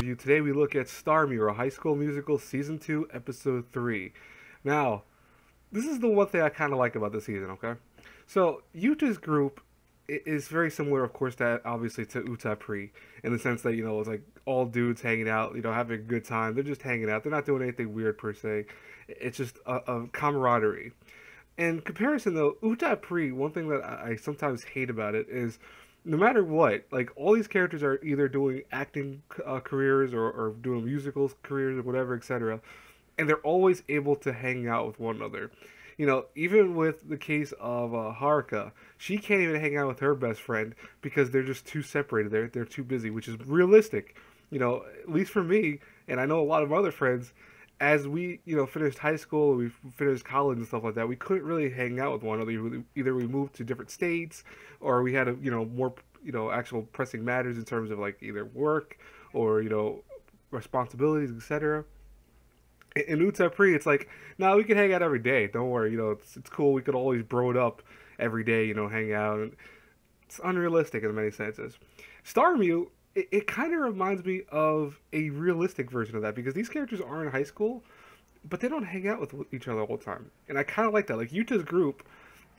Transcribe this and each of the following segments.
Review. Today we look at Starmyu, or High School Musical Season 2, Episode 3. Now, this is the one thing I kind of like about the season, okay? So, Yuta's group is very similar, of course, to obviously to Otaku, in the sense that, it's like all dudes hanging out, having a good time. They're just hanging out. They're not doing anything weird per se. It's just a camaraderie. In comparison, though, Uta-Pri, one thing that I sometimes hate about it is no matter what, like, all these characters are either doing acting careers or doing musicals careers or whatever, etc. And they're always able to hang out with one another. Even with the case of Haruka, she can't even hang out with her best friend because they're just too separated. They're too busy, which is realistic. At least for me, and I know a lot of other friends, as we, finished high school, we finished college and stuff like that, we couldn't really hang out with one another. Either we moved to different states, or we had, more, actual pressing matters in terms of, like, either work or, responsibilities, etc. In Utapri, it's like, no, we can hang out every day. Don't worry, it's cool. We could always bro it up every day, hang out. And it's unrealistic in many senses. Starmyu, it kind of reminds me of a realistic version of that because these characters are in high school, but they don't hang out with each other all the time. And I kind of like that. Like, Yuta's group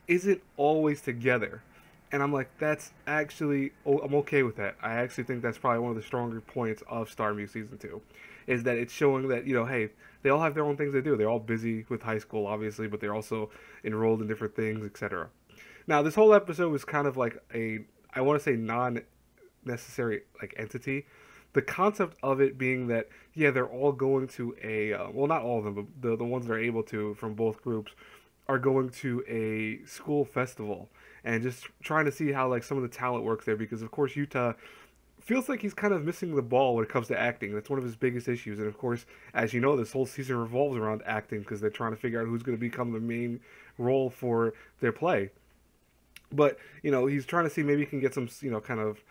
isn't always together. And I'm like, that's actually, I'm okay with that. I actually think that's probably one of the stronger points of Starmyu Season 2, is that it's showing that, hey, they all have their own things to do. They're all busy with high school, obviously, but they're also enrolled in different things, etc. Now, this whole episode was kind of like I want to say non-necessary, like, entity. The concept of it being that, yeah, they're all going to well, not all of them, but the ones that are able to from both groups are going to a school festival and just trying to see how, like, some of the talent works there, because of course Yuta feels like he's kind of missing the ball when it comes to acting. That's one of his biggest issues, and of course, as you know, this whole season revolves around acting because they're trying to figure out who's going to become the main role for their play. But he's trying to see maybe he can get some kind of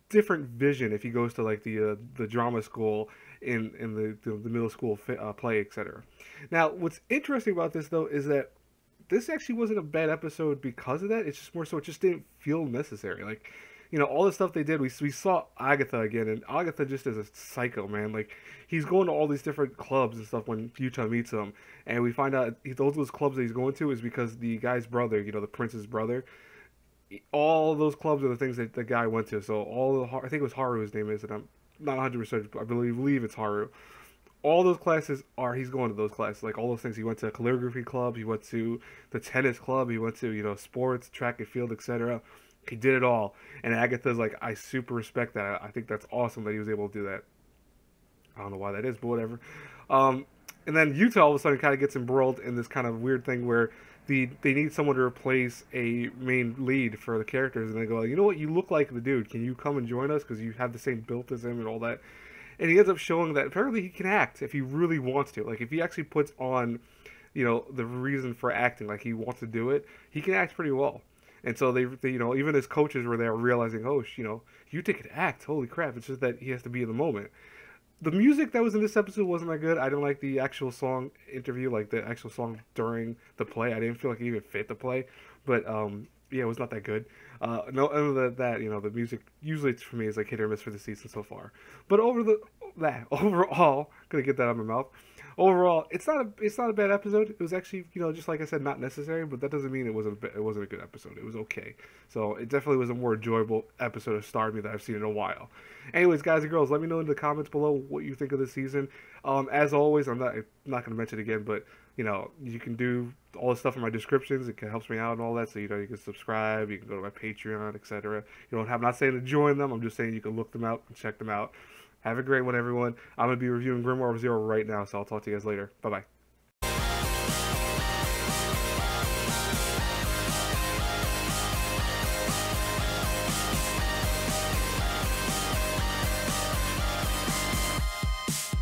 different vision if he goes to, like, the drama school in the middle school play, etc. Now, what's interesting about this, though, is that this actually wasn't a bad episode because of that. It's just more so it just didn't feel necessary. Like, all the stuff they did, we saw Agatha again, and Agatha just is a psycho, man. Like, he's going to all these different clubs and stuff when Yuta meets him, and we find out those clubs that he's going to is because the guy's brother, the prince's brother, all those clubs are the things that the guy went to. So I think it was Haru, his name is, and I'm not 100%, I believe it's Haru. All those classes he's going to those classes, like all those things. He went to a calligraphy club, he went to the tennis club, he went to, sports, track and field, etc. He did it all. And Agatha's like, I super respect that. I think that's awesome that he was able to do that. I don't know why that is, but whatever. And then Yuta all of a sudden kind of gets embroiled in this kind of weird thing where they need someone to replace a main lead for the characters, and they go, you know what, you look like the dude. Can you come and join us because you have the same build as him and all that? And he ends up showing that apparently he can act if he really wants to. Like, if he actually puts on, the reason for acting, like he wants to do it, he can act pretty well. And so they even his coaches were there realizing, oh, Yuta could act. Holy crap! It's just that he has to be in the moment. The music that was in this episode wasn't that good. I didn't like the actual song interview, like the actual song during the play. I didn't feel like it even fit the play. But yeah, it was not that good. No, other than that, the music usually for me is like hit or miss for the season so far. But overall, gonna get that out of my mouth. Overall, it's not a bad episode. It was actually, just like I said, not necessary, but that doesn't mean it wasn't a good episode. It was okay. So it definitely was a more enjoyable episode of Starmyu that I've seen in a while. Anyways, guys and girls, let me know in the comments below what you think of the season. As always, I'm not going to mention it again, but you can do all the stuff in my descriptions. It helps me out and all that. So you can subscribe, you can go to my Patreon, etc. I'm not saying to join them. I'm just saying you can look them out and check them out. Have a great one, everyone. I'm going to be reviewing Grimoire of Zero right now, so I'll talk to you guys later. Bye-bye.